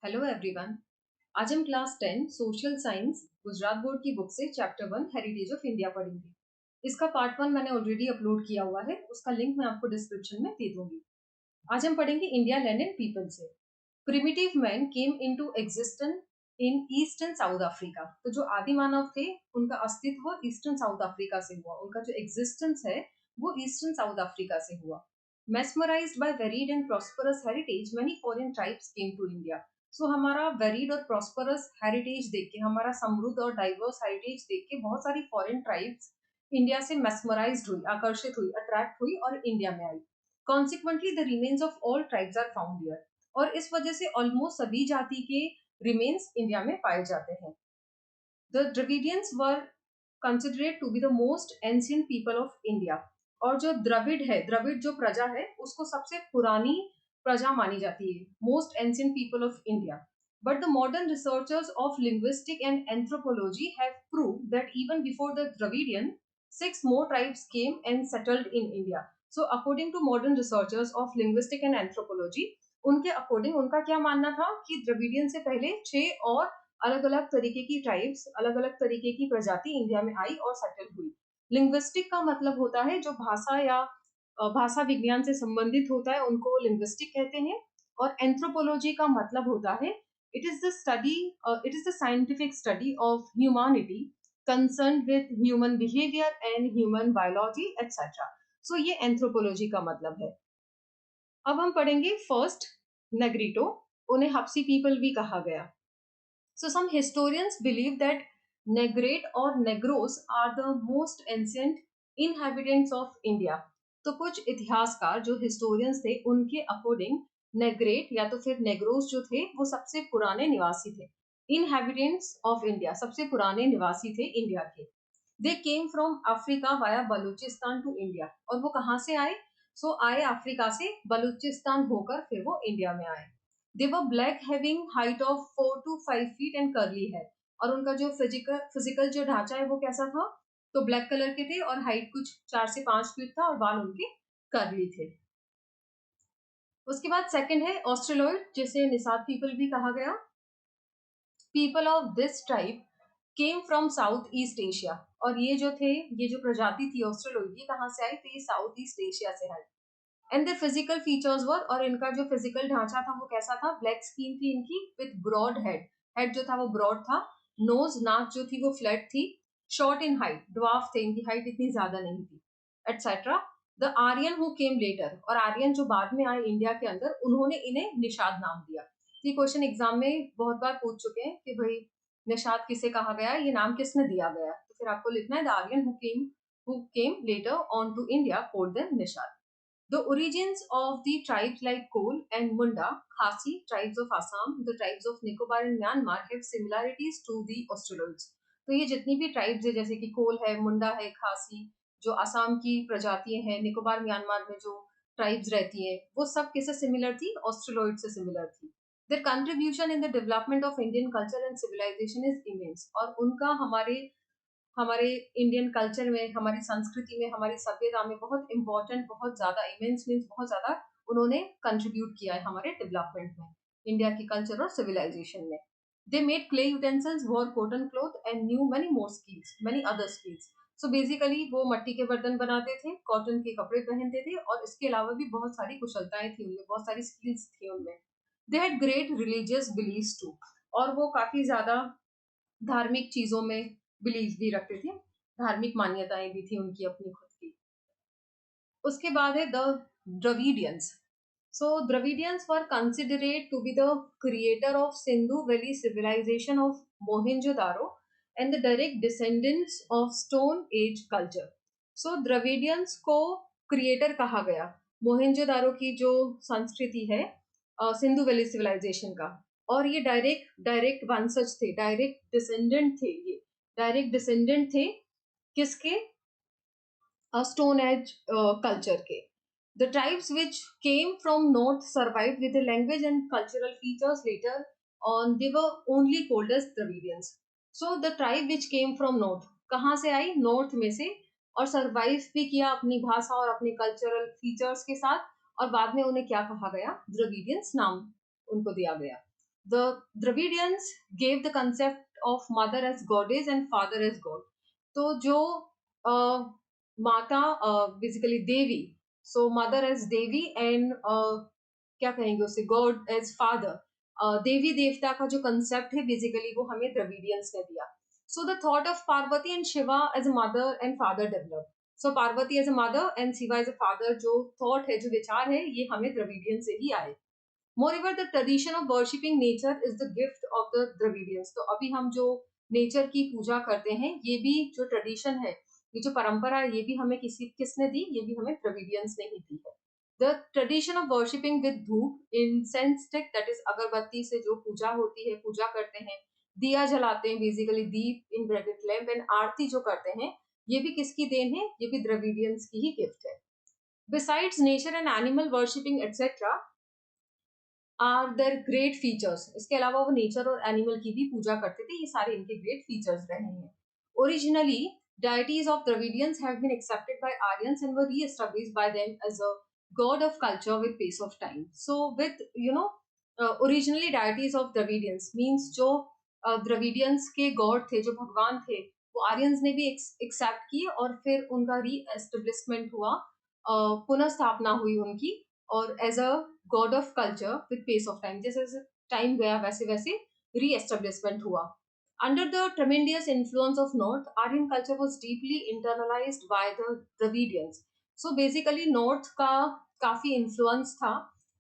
Hello everyone. आज हम class 10 social science Gujarat board की बुक से चैप्टर 1 हेरिटेज ऑफ इंडिया पढ़ेंगे। इसका पार्ट 1 मैंने ऑलरेडी अपलोड किया हुआ है, उसका लिंक मैं आपको डिस्क्रिप्शन में दे दूंगी। आज हम पढ़ेंगे इंडिया लैंड एंड पीपल से। Primitive man came into existence in east and south Africa. तो जो आदि मानव थे उनका अस्तित्व ईस्टर्न साउथ अफ्रीका से हुआ, उनका जो एग्जिस्टेंस है वो ईस्टर्न साउथ अफ्रीका से हुआ। Mesmerized by varied and prosperous heritage, many foreign tribes came to India. सो हमारा वेरीड और प्रॉस्परस हेरिटेज देख के, हमारा समृद्ध और डाइवर्स हेरिटेज देख के बहुत सारी फॉरेन ट्राइब्स इंडिया से मेस्मराइज्ड हुई, आकर्षित हुई, अट्रैक्ट हुई और इंडिया में आई। Consequently the remains of all tribes are found here. और इस वजह से ऑलमोस्ट सभी जाति के रिमेन्स इंडिया में पाए जाते हैं। The Dravidians were considered to be the most ancient people of India. और जो द्रविड़ है, द्रविड़ जो प्रजा है, उसको सबसे पुरानी प्रजा मानी जाती है, most ancient people of India. But the modern researchers of linguistic and anthropology have proved that even before the Dravidian, 6 more tribes came and settled in India. So according to modern researchers of linguistic and anthropology, उनके according उनका क्या मानना था कि Dravidian से पहले 6 और अलग अलग तरीके की ट्राइब्स, अलग अलग तरीके की प्रजाति इंडिया में आई और सेटल हुई। लिंग्विस्टिक का मतलब होता है जो भाषा या भाषा विज्ञान से संबंधित होता है, उनको लिंग्विस्टिक कहते हैं। और एंथ्रोपोलॉजी का मतलब होता है it is the study, it is the scientific study of humanity concern with human behaviour and human biology etcetera. So ये एंथ्रोपोलॉजी का मतलब है। अब हम पढ़ेंगे फर्स्ट नेग्रिटो, उन्हें हप्सी पीपल भी कहा गया। So some historians believe that Negrate or Negros are the most ancient inhabitants of India. तो कुछ इतिहासकार जो हिस्टोरियंस थे उनके अकॉर्डिंग नेग्रेट या तो फिर नेग्रोस जो थे वो सबसे पुराने निवासी थे। इनहेबिटेंट्स ऑफ इंडिया, सबसे पुराने निवासी थे इंडिया के। They came from Africa via Balochistan to India. और वो कहाँ से आए? आए अफ्रीका से, बलूचिस्तान होकर फिर वो इंडिया में आए। They were black having height of 4 to 5 feet and curly है। और उनका जो फिजिकल जो ढांचा है वो कैसा था? तो ब्लैक कलर के थे और हाइट कुछ 4 से 5 फीट था और बाल उनके कर्ली थे। उसके बाद सेकंड है ऑस्ट्रेलॉइड, जिसे निषाद पीपल भी कहा गया। People of this tribe came from south east Asia. और ये जो थे, ये जो प्रजाति थी ऑस्ट्रेलॉइड, ये कहाँ से आई? तो ये साउथ ईस्ट एशिया से आई। एंड द फिजिकल फीचर्स वर, और इनका जो फिजिकल ढांचा था वो कैसा था? ब्लैक स्किन थी इनकी विद ब्रॉड हेड, हेड जो था वो ब्रॉड था। नोज, नाक जो थी वो फ्लैट थी। शॉर्ट इन हाइट, ड्वार्फ थे, इनकी हाइट इतनी ज्यादा नहीं थी etcetera. The Aryan who came later, और आर्यन जो बाद में आए इंडिया के अंदर, उन्होंने इन्हें निषाद नाम दिया। ये क्वेश्चन एग्जाम में बहुत बार पूछ चुके हैं कि भाई निषाद किसे कहा गया, ये नाम किसने दिया गया? तो फिर आपको लिखना है the Aryan who came later on to India called them Nishad. The origins of the tribes like Kol and Munda, Khasi, tribes of Assam, the tribes of Nicobar and Myanmar have similarities to the Australoids. तो ये जितनी भी tribes है, जैसे कि कोल है, मुंडा है, खासी, जो असम की प्रजातियां हैं, निकोबार म्यांमार में जो ट्राइब्स रहती हैं, वो सब किससे सिमिलर थी? ऑस्ट्रेलॉइड से सिमिलर थी। Their contribution in the development of Indian culture and civilization is immense. और उनका हमारे हमारे इंडियन कल्चर में, हमारी संस्कृति में, हमारी सभ्यता में बहुत इंपॉर्टेंट, बहुत ज्यादा, इमेंस मीन्स बहुत ज्यादा उन्होंने कंट्रीब्यूट किया है हमारे डेवलपमेंट में, इंडिया की कल्चर और सिविलाइजेशन में। They made clay utensils, war cotton cloth and new many more skills, many other skills. So basically वो मिट्टी के बर्तन बनाते थे, कॉटन के कपड़े पहनते थे, और इसके अलावा भी बहुत सारी कुशलताएं थी उनमें, बहुत सारी स्किल्स थी उनमें। They had great religious beliefs too, और वो काफी ज्यादा धार्मिक चीजों में बिलीव भी रखते थे, धार्मिक मान्यताएं भी थी उनकी अपनी खुद की। उसके बाद है the Dravidians. So Dravidians were considered to be the creator of Sindhu valley civilization of Mohenjodaro and the direct descendants of stone age culture. So Dravidians को क्रिएटर कहा गया मोहेंजोदारो की जो संस्कृति है, सिंधु वैली सिविलाइजेशन का। और ये डायरेक्ट डायरेक्ट वंशज थे, डायरेक्ट डिसेंडेंट थे, ये डायरेक्ट डिसेंडेंट थे किसके? स्टोन एज कल्चर के। The tribes which came from north survived with the language and cultural features later on, they were only called as Dravidians. So the tribe which came from north, कहाँ से आई? North में से, और survive भी किया अपनी भाषा और अपने कल्चरल फीचर्स के साथ, और बाद में उन्हें क्या कहा गया? द्रविडियंस नाम उनको दिया गया। The Dravidians gave the concept of mother as goddess and father as god. तो जो माता बेसिकली देवी, so mother as devi and क्या कहेंगे उसे, गॉड एज फादर, देवी देवता का जो कंसेप्ट है बेसिकली वो हमें द्रविडियंस ने दिया. So the thought of Parvati and Shiva as a mother and father develop. So Parvati as a mother and Shiva as a father, जो थॉट है, जो विचार है, ये हमें द्रविडियन से ही आए. Moreover, the tradition of worshipping nature is the gift of the Dravidians. तो अभी हम जो नेचर की पूजा करते हैं, ये भी जो ट्रेडिशन है, ये जो परंपरा है, ये भी हमें किसने दी? ये भी हमें द्रविडियंस ने ही दी है. The tradition of worshipping with धूप, incense stick, that is अगरबत्ती से जो पूजा होती है, पूजा करते हैं, दिया जलाते हैं, basically deep in bracket lamp, and aarti जो करते हैं, ये भी किसकी देन है? ये भी द्रविडियंस की ही गिफ्ट है. Besides nature and animal worshipping etc. Are their great features. इसके अलावा वो नेचर और एनिमल की भी पूजा करते थे. ये सारे इनके ग्रेट फीचर्स रहे हैं. Originally deities of Dravidians have been accepted by Aryans and were re-established by them as a god of culture with pace of time. So with originally deities of Dravidians means जो Dravidians के god थे, जो भगवान थे, वो Aryans ने भी accept किए और फिर उनका री-एस्टेब्लिशमेंट हुआ, पुनः स्थापना हुई उनकी, और as a god of culture with pace of time. जैसे जैसे टाइम गया वैसे वैसे री-एस्टेब्लिशमेंट हुआ. Under the tremendous influence of North, Aryan culture was deeply internalized by the Dravidians. So basically North का काफी influence था.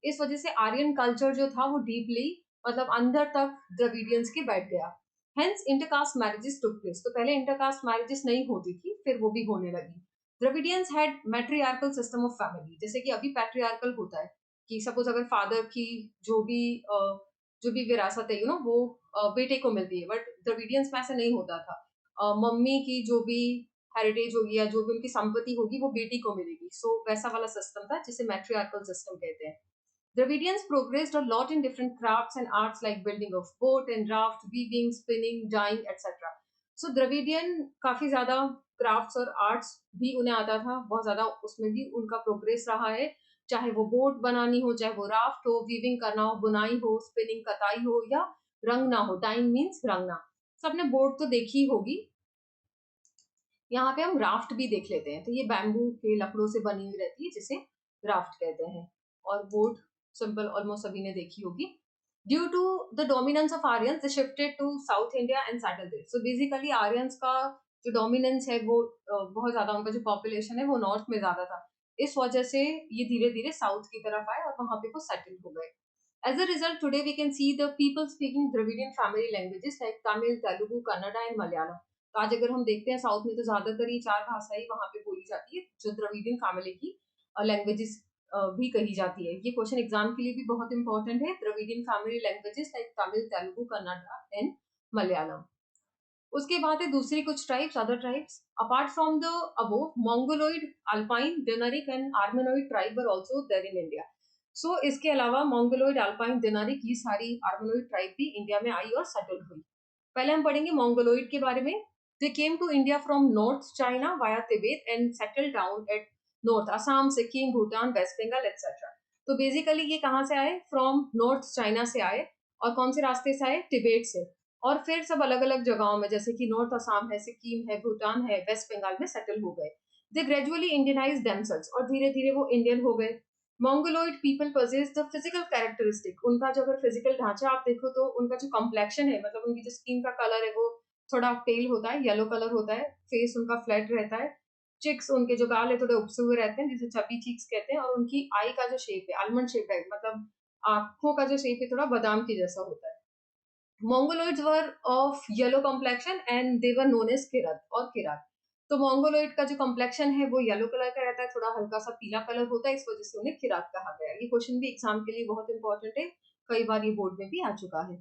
इस वजह से आर्यन कल्चर जो था वो डीपली, मतलब अंदर तक द्रविडियंस के बैठ गया. Hence intercaste marriages took place. तो पहले इंटरकास्ट मैरिजेस नहीं होती थी, फिर वो भी होने लगी. Dravidians had matriarchal system of family. जैसे कि अभी पैट्रियार्कल होता है कि सपोज अगर फादर की जो भी विरासत है वो बेटे को मिलती है, बट द्रविडियंस में ऐसा नहीं होता था. मम्मी की जो भी हेरिटेज होगी या जो भी उनकी संपत्ति होगी वो बेटी को मिलेगी. सो वैसा वाला सिस्टम था जिसे मैट्रियार्कल सिस्टम कहते हैं. Dravidians progressed a lot in different crafts and arts like building of boat and raft, weaving, spinning, dyeing, etc. So Dravidian काफी ज्यादा क्राफ्ट्स और आर्ट्स भी उन्हें आता था, बहुत ज्यादा उसमें भी उनका प्रोग्रेस रहा है. चाहे वो बोट बनानी हो, चाहे वो राफ्ट हो, वीविंग करना हो, बुनाई हो, स्पिनिंग कताई हो, या रंगना हो. डाइंग मीन्स रंगना. सबने बोट तो देखी होगी. यहाँ पे हम राफ्ट भी देख लेते हैं. तो ये बैम्बू के लकड़ों से बनी हुई रहती है जिसे राफ्ट कहते हैं. और बोट सिंपल ऑलमोस्ट सभी ने देखी होगी. Due to the dominance of Aryans they shifted to south India and settled there. So basically Aryans का जो डोमिनेंस है वो बहुत ज्यादा, उनका जो पॉपुलेशन है वो नॉर्थ में ज्यादा था. इस वजह से ये धीरे धीरे साउथ की तरफ आए और वहां पे वो सेटल हो गए. As a result, today we can see the people speaking Dravidian family languages like Tamil, Telugu, Kannada and Malayalam. तो आज अगर हम देखते हैं साउथ में तो ज्यादातर ये चार भाषाएं वहां पे बोली जाती है जो द्रविडियन फैमिली की लैंग्वेजेस भी कही जाती है. ये क्वेश्चन एग्जाम के लिए भी बहुत इंपॉर्टेंट है. Dravidian family languages like Tamil, Telugu, Kannada and Malayalam. उसके बाद है दूसरी कुछ tribes, other tribes. Apart from the above, Mongoloid, Alpine, Dinaric and Armenoid tribe were also there in India. So इसके अलावा मंगोलोइड, अल्पाइन, डेनरिक, ये सारी आर्मेनोइड ट्राइब भी इंडिया में आई और सेटल हुई. पहले हम पढ़ेंगे मंगोलोइड के बारे में. They came to India from north China via Tibet and settle down at north Assam, Sikkim, Bhutan, West Bengal etcetera. तो बेसिकली ये कहाँ से आए? फ्रॉम नॉर्थ चाइना से आए. और कौन से रास्ते से आए? तिब्बत से. और फिर सब अलग अलग जगहों में, जैसे कि नॉर्थ असम है, सिक्किम है, भूटान है, वेस्ट बंगाल में सेटल हो गए. दे ग्रेजुअली इंडियनाइज देमसेल्व्स, और धीरे धीरे वो इंडियन हो गए. Mongoloid people possess the physical characteristic. उनका जो अगर फिजिकल ढांचा आप देखो तो उनका जो कम्प्लेक्शन है, मतलब उनकी जो स्किन का कलर है वो थोड़ा पेल होता है, येलो कलर होता है. फेस उनका फ्लैट रहता है. चिक्स, उनके जो गाल है थोड़े उपसे हुए रहते हैं जिसे चबी चीक्स कहते हैं. और उनकी आई का जो शेप है आलमंड शेप है, मतलब आंखों का जो शेप है थोड़ा बादाम के जैसा होता है. Mongoloids were of yellow complexion and they were known as Kirat और Kirat. तो मंगोलोइड का जो कम्प्लेक्शन है वो येलो कलर का रहता है, थोड़ा हल्का सा पीला कलर होता है, इस वजह से उन्हें किरात कहा गया. ये क्वेश्चन भी एग्जाम के लिए बहुत इंपॉर्टेंट है, कई बार ये बोर्ड में भी आ चुका है.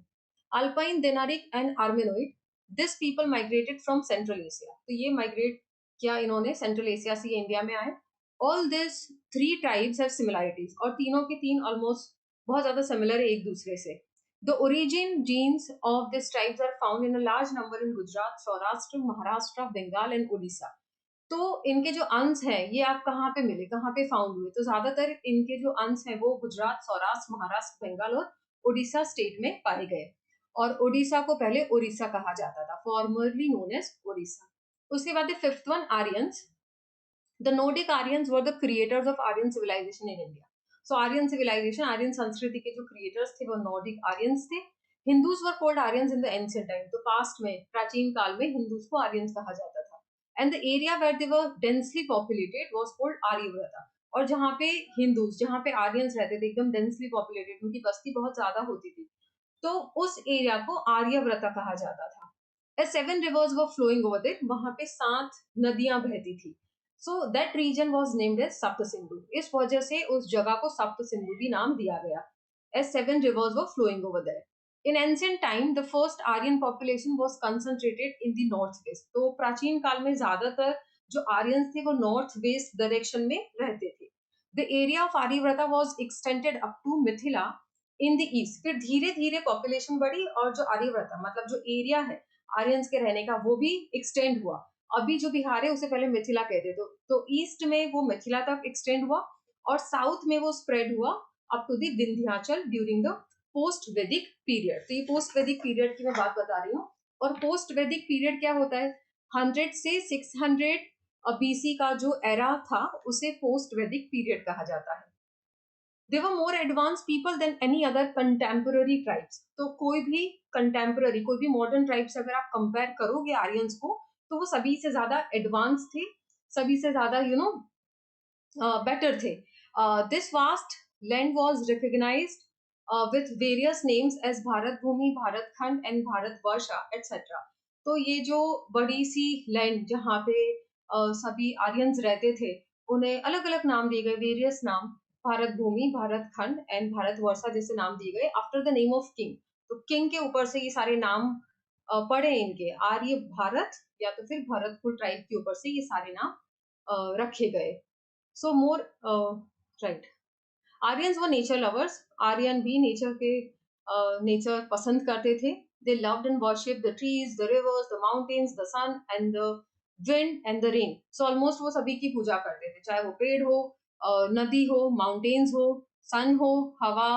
Alpine, Dinaric and Armenoid, this people migrated from central Asia. तो ये माइग्रेट किया इन्होंने सेंट्रल एशिया से, ये इंडिया में आए. All this three tribes have similarities, और तीनों के तीन ऑलमोस्ट बहुत ज्यादा सिमिलर है एक दूसरे से. The origin genes of these tribes are found in a large number in Gujarat, Saurashtra, Maharashtra, Bengal and Odisha. तो इनके जो अंश हैं ये आप कहाँ पे मिले, कहाँ पे फाउंड हुए? तो ज्यादातर इनके जो अंश हैं वो गुजरात, सौराष्ट्र, महाराष्ट्र, बंगाल और उड़ीसा स्टेट में पाए गए और उड़ीसा को पहले उड़ीसा कहा जाता था, फॉर्मरली नोन एज उड़ीसा। उसके बाद fifth one, Aryans. The Nordic Aryans were the creators of Aryan civilization in India. So Aryan civilization, Aryan संस्कृति के जो creators थे वो Nordic Aryans थे. Hindus were called Aryans in the ancient time. तो past में, प्राचीन काल में Hindus को Aryans कहा जाता था. And the area where they were densely populated was called Aryavrata. और जहाँ पे Hindus, जहाँ पे Aryans रहते थे एकदम densely populated, उनकी बस्ती बहुत ज्यादा होती थी, तो उस एरिया को आर्यव्रता कहा जाता था. As 7 rivers were flowing over there, वहाँ पे 7 नदियां बहती थी. So that region was named as Sapta Sindhu. इस वजह से उस जगह को सप्त सिंधु भी नाम दिया गया. As 7 rivers were flowing over there. In ancient time, the first Aryan population was concentrated in the northwest. तो प्राचीन काल में ज्यादातर जो आर्यंस थे वो नॉर्थ वेस्ट डायरेक्शन में रहते थे. The area of Aryavrata was extended up to Mithila in the east. फिर धीरे धीरे पॉपुलेशन बढ़ी और जो आर्यव्रता मतलब जो एरिया है आर्यंस के रहने का वो भी एक्सटेंड हुआ. अभी जो बिहार है उसे पहले मिथिला कहते थे, तो ईस्ट में वो मिथिला तक एक्सटेंड हुआ और साउथ में वो स्प्रेड हुआ up to the Vindhyachal during the post Vedic period. तो ये पोस्ट वैदिक पीरियड की मैं बात बता रही हूँ. और पोस्ट वैदिक पीरियड क्या होता है? 100 से 600 बीसी का जो एरा था उसे पोस्ट वैदिक पीरियड कहा जाता है. They were more advanced people than any other contemporary tribes. तो कोई भी contemporary, कोई भी modern tribes अगर आप compare करोगे आर्यंस को, तो वो सभी से ज्यादा एडवांस थे, सभी से ज्यादा बेटर थे. This vast land was recognised with various names as Bharat Bhumi, Bharat Khand and Bharat Varsha etcetera. तो ये जो बड़ी सी लैंड जहाँ पे सभी आर्यंस रहते थे उन्हें अलग अलग नाम दिए गए, वेरियस नाम, भारत भूमि, भारत खंड एंड भारत वर्षा जैसे नाम दिए गए after the name of king. तो किंग के ऊपर से ये सारे नाम पड़े इनके, आर्य भारत या तो फिर भरतकुल ट्राइब के ऊपर से ये सारे नाम रखे गए. So more right. आर्यंस वो नेचर लवर्स. आर्यन भी नेचर के नेचर पसंद करते थे. They loved and worship the trees, the rivers, the mountains, the sun and the wind and the rain. So almost वो सभी की पूजा करते थे, चाहे वो पेड़ हो, नदी हो, माउंटेन्स हो, सन हो, हवा,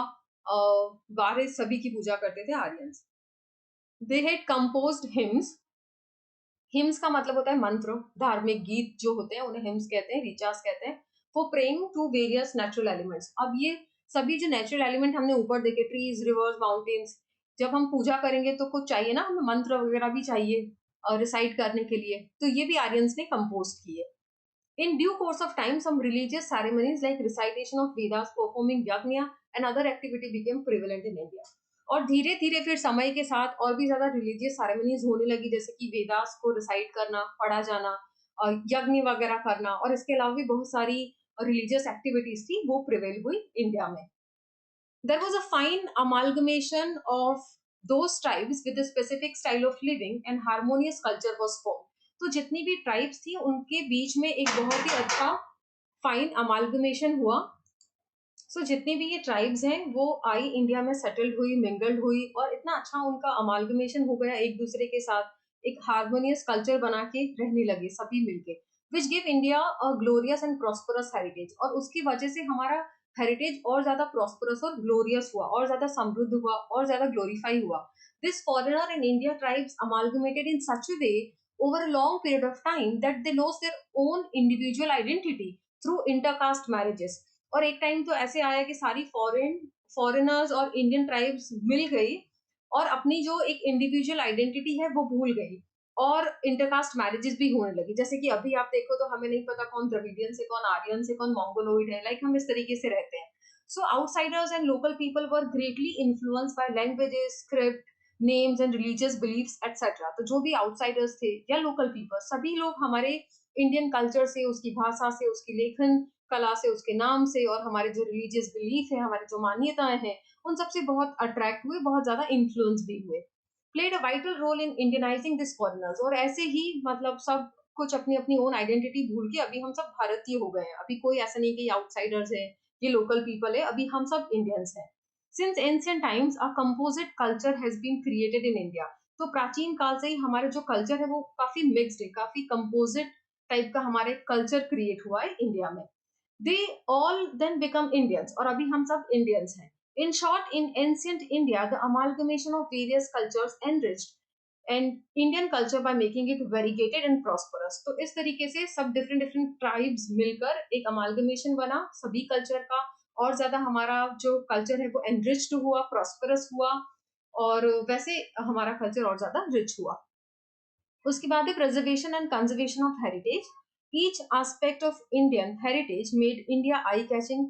बारिश, सभी की पूजा करते थे Aryans. They had composed hymns. Hymns का मतलब होता है मंत्र, धार्मिक गीत जो होते हैं उन्हें हिम्स कहते हैं, रिचास कहते हैं. For praying to various natural elements. अब ये सभी जो नेचुरल एलिमेंट हमने ऊपर देखे, ट्रीज, रिवर्स, माउंटेन्स, जब हम पूजा करेंगे तो कुछ चाहिए ना, हमें मंत्र वगैरह भी चाहिए रिसाइट करने के लिए, तो ये भी आर्यंस ने कंपोज किए. In due course of time, some religious ceremonies like recitation of Vedas, performing yajna and other activity became prevalent in India. और धीरे धीरे फिर समय के साथ और भी ज्यादा रिलीजियस सेरेमनीज होने लगी, जैसे कि वेदास को रिसाइट करना, पढ़ा जाना, और यज्ञ वगैरह करना, और इसके अलावा भी बहुत सारी रिलीजियस एक्टिविटीज थी वो प्रिवेल हुई इंडिया में. There was a fine amalgamation of those tribes with a specific style of living and harmonious culture was formed. तो जितनी भी ट्राइब्स थी उनके बीच में एक बहुत ही अच्छा फाइन अमालगमेशन हुआ. सो जितनी भी ये ट्राइब्स हैं वो आई, इंडिया में सेटल्ड हुई, मिंगल्ड हुई, और इतना अच्छा उनका अमालगमेशन हो गया एक दूसरे के साथ, एक हार्मोनियस कल्चर बना के रहने लगे सभी मिलके, which give India a glorious and prosperous heritage. और उसकी वजह से हमारा हेरिटेज और ज्यादा प्रॉस्परस और ग्लोरियस हुआ, और ज्यादा समृद्ध हुआ, और ज्यादा ग्लोरीफाई हुआ. This foreigner and India tribes amalgamated in such a way over a long period of time that they lost their own individual identity through intercaste marriages. और एक टाइम तो ऐसे आया कि सारी फॉरेनर्स और इंडियन ट्राइब्स मिल गई और अपनी जो एक इंडिविजुअल आइडेंटिटी है वो भूल गई, और इंटरकास्ट मैरिजेस भी होने लगी. जैसे कि अभी आप देखो तो हमें नहीं पता कौन द्रविडियन से, कौन आर्यन से, कौन मंगोलोइड है, लाइक हम इस तरीके से रहते हैं. So outsiders and local people were greatly influenced by languages, script, names and religious beliefs et cetera. तो जो भी आउटसाइडर्स थे या लोकल पीपल, सभी लोग हमारे इंडियन कल्चर से, उसकी भाषा से, उसकी लेखन कला से, उसके नाम से, और हमारे जो रिलीजियस बिलीफ है, हमारे जो मान्यताएं हैं, उन सबसे बहुत अट्रैक्ट हुए, बहुत ज्यादा इन्फ्लुएंस भी हुए. Played a vital role in Indianising this foreigners. और ऐसे ही मतलब सब कुछ अपनी अपनी ओन आइडेंटिटी भूल के अभी हम सब भारतीय हो गए हैं. अभी कोई ऐसा नहीं कि आउटसाइडर्स है, ये लोकल पीपल है, अभी हम सब इंडियंस हैं. Since ancient times, a composite culture has been created in India. तो प्राचीन काल से ही हमारे जो कल्चर है वो काफी मिक्स्ड है, काफी कंपोजिट टाइप का हमारे कल्चर क्रिएट हुआ है इंडिया में. They all then become Indians, और अभी हम सब इंडियंस हैं. In short, in ancient India, the amalgamation of various cultures enriched and Indian culture by making it variegated and prosperous. तो इस तरीके से सब different tribes मिलकर एक amalgamation बना सभी culture का, और ज्यादा हमारा जो culture है वो enriched हुआ, prosperous हुआ, और वैसे हमारा culture और ज्यादा rich हुआ. उसके बाद है preservation and conservation of heritage. Each aspect of Indian heritage made India eye-catching,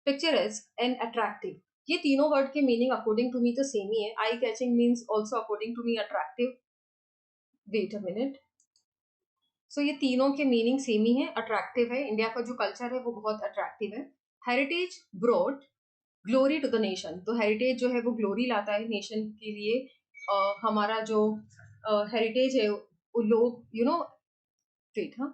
picturesque and attractive. ये तीनों वर्ड के मीनिंग अकॉर्डिंग टू मी तो सेम ही है. Eye catching means also according to me attractive. Wait a minute. So ये तीनों के meaning same ही है. अट्रैक्टिव है, इंडिया का जो कल्चर है वो बहुत अट्रैक्टिव है. Heritage broad glory to the nation. तो हेरिटेज जो है वो ग्लोरी लाता है नेशन के लिए. हमारा जो हेरिटेज है वो लोग वेट हाँ.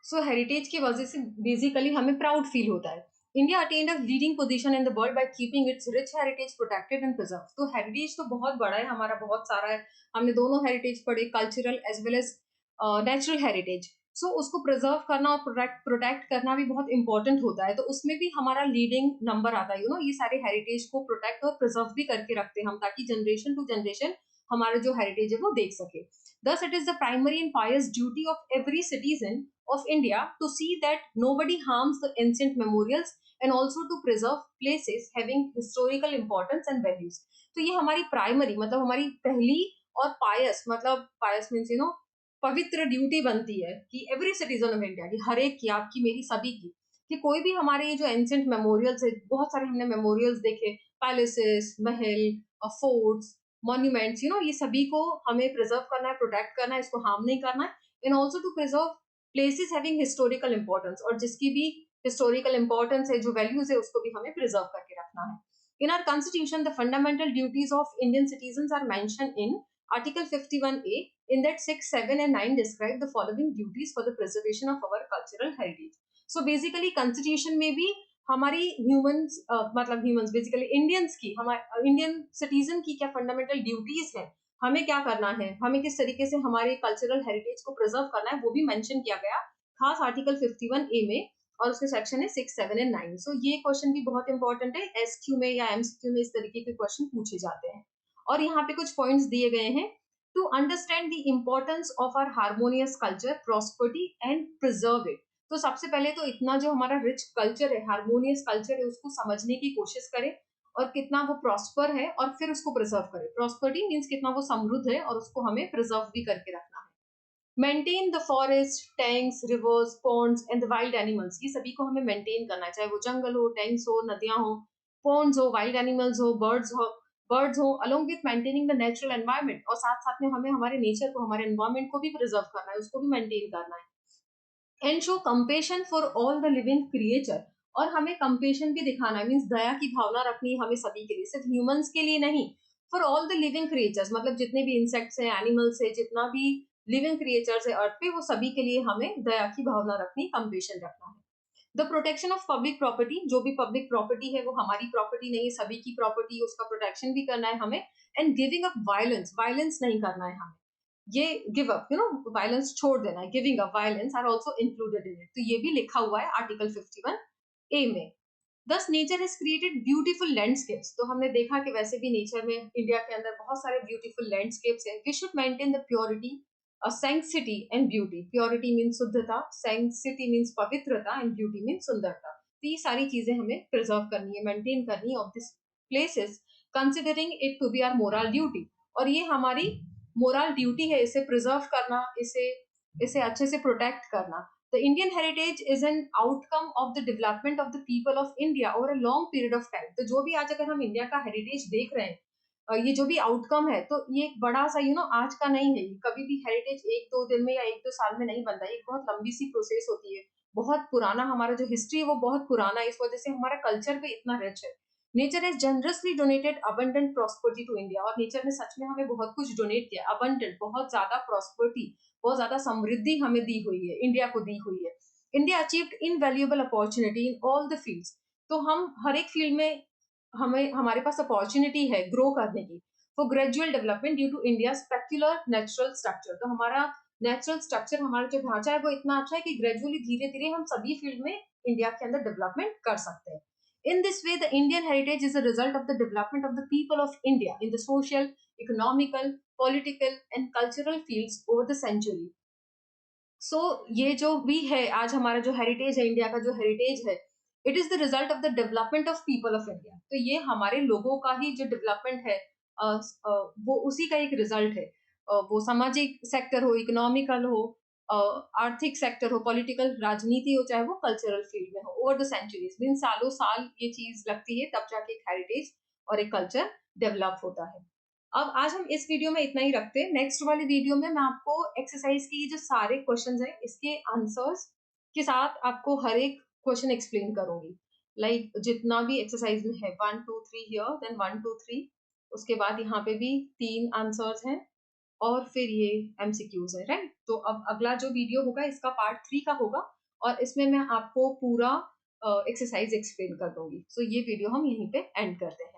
सो हेरिटेज की वजह से बेसिकली हमें प्राउड फील होता है. India attend a leading position in the world by keeping it's rich heritage protected and preserve. तो हेरिटेज तो बहुत बड़ा है हमारा, बहुत सारा है. हमने दोनों हेरिटेज पढ़े, cultural as well as natural heritage. So उसको प्रिजर्व करना और प्रोटेक्ट करना भी बहुत इंपॉर्टेंट होता है. तो उसमें भी हमारा लीडिंग नंबर आता है. ये सारे हेरिटेज को प्रोटेक्ट और प्रिजर्व भी करके रखते हैं हम, ताकि जनरेशन टू जनरेशन हमारा जो हेरिटेज है वो देख सके. Thus, it is the primary and pious duty of every citizen of India to see that nobody harms the ancient memorials and also to preserve places having historical importance and values. तो ये हमारी primary मतलब हमारी पहली और पायस मतलब पायस means पवित्र duty बनती है कि एवरी सिटीजन ऑफ इंडिया की, हर एक की, आपकी मेरी सभी की, कि कोई भी हमारे ये जो एंशिएंट मेमोरियल्स है, बहुत सारे हमने मेमोरियल्स देखे, पैलेसेस, महल, फोर्ट्स, मॉन्यूमेंट्स, ये सभी को हमें प्रिजर्व करना है, प्रोटेक्ट करना है, इसको हार्म नहीं करना है. And also to preserve places having historical importance, और जिसकी भी हिस्टोरिकल इंपॉर्टेंस है, जो वैल्यूज है, उसको भी हमें प्रिजर्व करके रखना है. In our constitution, the fundamental duties of Indian citizens are mentioned in Article 51A. In that 6, 7 and 9 describe the following duties for the preservation of our cultural heritage. So basically constitution में भी हमारी humans मतलब humans basically Indians की, हमारे Indian citizen की क्या fundamental duties है, हमें क्या करना है, हमें किस तरीके से हमारे कल्चरल हेरिटेज को प्रिजर्व करना है, वो भी मेंशन किया गया खास आर्टिकल 51A में, और उसके सेक्शन है 6, 7 एंड 9. सो ये क्वेश्चन भी बहुत इंपॉर्टेंट है. एसक्यू में या एमसीक्यू में इस तरीके के क्वेश्चन पूछे जाते हैं. और यहाँ पे कुछ पॉइंट्स दिए गए हैं. To understand the importance of our harmonious culture, prosperity and preserve it. तो सबसे पहले तो इतना जो हमारा रिच कल्चर है, हार्मोनियस कल्चर है, उसको समझने की कोशिश करें और कितना वो प्रॉस्पर है, और फिर उसको प्रिजर्व करें. प्रॉस्पेरिटी मीन्स कितना वो समृद्ध है, और उसको हमें प्रिजर्व भी करके रखना है. Maintain the forest, tanks, reverse, Pond's and the wild animals. ये सभी को हमें मेंटेन करना है, चाहे वो जंगल हो, टैंक्स हो, नदियां हो, पॉन्ड्स हो, वाइल्ड एनिमल्स हो, बर्ड्स हो, along with maintaining the natural environment. और साथ साथ में हमें हमारे नेचर को, हमारे एनवायरनमेंट को भी प्रिजर्व करना है, उसको भी मेंटेन करना है. And show compassion for all the living creature. और हमें कंपेशन भी दिखाना है, मीन्स दया की भावना रखनी है हमें सभी के लिए, सिर्फ ह्यूमंस के लिए नहीं. For all the living creatures मतलब जितने भी इंसेक्ट्स हैं, एनिमल्स है, जितना भी लिविंग क्रिएचर्स है अर्थ पे, वो सभी के लिए हमें दया की भावना रखनी, कंपेशन रखना है. The protection of public property. जो भी पब्लिक प्रॉपर्टी है वो हमारी प्रॉपर्टी नहीं है, सभी की प्रॉपर्टी, उसका प्रोटेक्शन भी करना है हमें. And giving up violence. Violence नहीं करना है हमें, ये गिव अप वायलेंस छोड़ देना है. Giving up violence are also included in it. तो ये भी लिखा हुआ है आर्टिकल 51A में. दस nature has created beautiful landscapes. तो हमने देखा कि वैसे भी नेचर में इंडिया के अंदर बहुत सारे ब्यूटीफुल लैंडस्केप्स हैं. We should maintain the purity, sanctity and beauty. Purity means शुद्धता, sanctity means पवित्रता, and beauty means सुंदरता. तो ये सारी चीजें हमें प्रिजर्व करनी है, मेंटेन करनी है of this places, considering it to be our moral duty. और ये हमारी मोरल ड्यूटी है, इसे प्रिजर्व करना, इसे अच्छे से प्रोटेक्ट करना. The Indian heritage is an outcome of the development of the people of India over a long period of time. तो जो भी आज अगर हम इंडिया का हेरिटेज देख रहे हैं, ये जो भी आउटकम है, तो ये एक बड़ा सा आज का नहीं है. कभी भी हेरिटेज एक दो दिन में या एक दो साल में नहीं बनता है. एक बहुत लंबी सी प्रोसेस होती है. बहुत पुराना हमारा जो हिस्ट्री है वो बहुत पुराना है. इस वजह से हमारा कल्चर भी इतना रिच है. Nature has generously donated abundant prosperity to India. और नेचर ने सच में हमें बहुत कुछ डोनेट किया. अबंडेंट बहुत ज्यादा प्रॉस्पेरिटी, बहुत ज्यादा समृद्धि हमें दी हुई है, इंडिया को दी हुई है. India achieved invaluable opportunity in all the fields. तो हम हर एक फील्ड में हमारे पास अपॉर्चुनिटी है ग्रो करने की. For gradual development due to India specular natural structure. तो हमारा नेचुरल स्ट्रक्चर, हमारा जो ढांचा है वो इतना अच्छा है कि ग्रेजुअली धीरे धीरे हम सभी फील्ड में इंडिया के अंदर डेवलपमेंट कर सकते हैं. In this way, the Indian heritage is a result of the development of the people of India in the social, economical, political, and cultural fields over the century. सो ये जो भी है आज हमारा जो हेरिटेज है, इंडिया का जो हेरिटेज है, it is the result of the development of people of India. तो ये हमारे लोगों का ही जो डेवलपमेंट है, वो उसी का एक रिजल्ट है। वो सामाजिक सेक्टर हो, इकोनॉमिकल हो, आर्थिक सेक्टर हो, पॉलिटिकल राजनीति हो, चाहे वो कल्चरल फील्ड में हो, ओवर द सेंचुरीज मीन सालों साल ये चीज लगती है, तब जाके एक हेरिटेज और एक कल्चर डेवलप होता है। अब आज हम इस वीडियो में इतना ही रखते हैं। नेक्स्ट वाली वीडियो में मैं आपको एक्सरसाइज की जो सारे क्वेश्चंस हैं इसके आंसर्स के साथ आपको हर एक क्वेश्चन एक्सप्लेन करूंगी। लाइक जितना भी एक्सरसाइज में है 1 2 3 हियर, देन 1 2 3, उसके बाद यहाँ पे भी 3 आंसर्स हैं और फिर ये एमसीक्यूज है, राइट। तो अब अगला जो वीडियो होगा इसका पार्ट 3 का होगा और इसमें मैं आपको पूरा एक्सरसाइज एक्सप्लेन कर दूंगी। सो ये वीडियो हम यहीं पे एंड करते हैं।